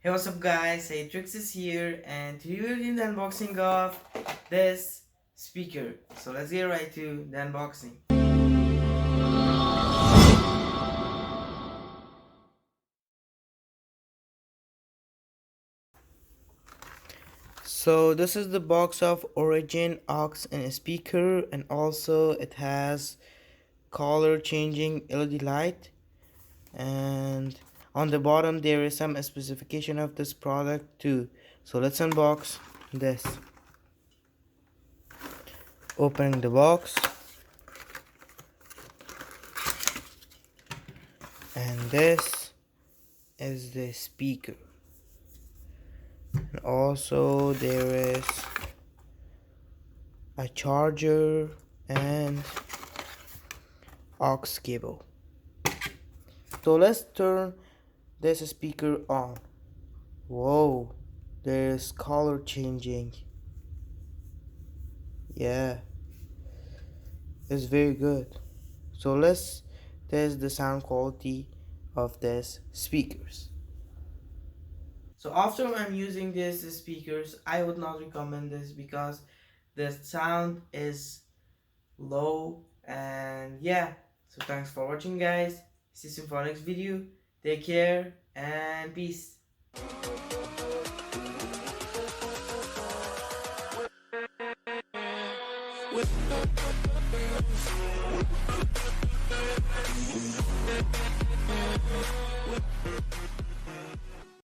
Hey, what's up guys? Hey, Trix is here and today we're doing the unboxing of this speaker. So let's get right to the unboxing. So this is the box of Origin aux and a speaker, and also it has color changing LED light, and on the bottom there is some specification of this product too. So let's unbox this. Opening the box, and this is the speaker, and also there is a charger and aux cable. So let's turn this speaker on. Whoa, there's color changing. Yeah, it's very good. So let's test the sound quality of these speakers. So after I'm using these speakers, I would not recommend this because the sound is low. And yeah, so thanks for watching guys. See you soon for our next video. Take care and peace.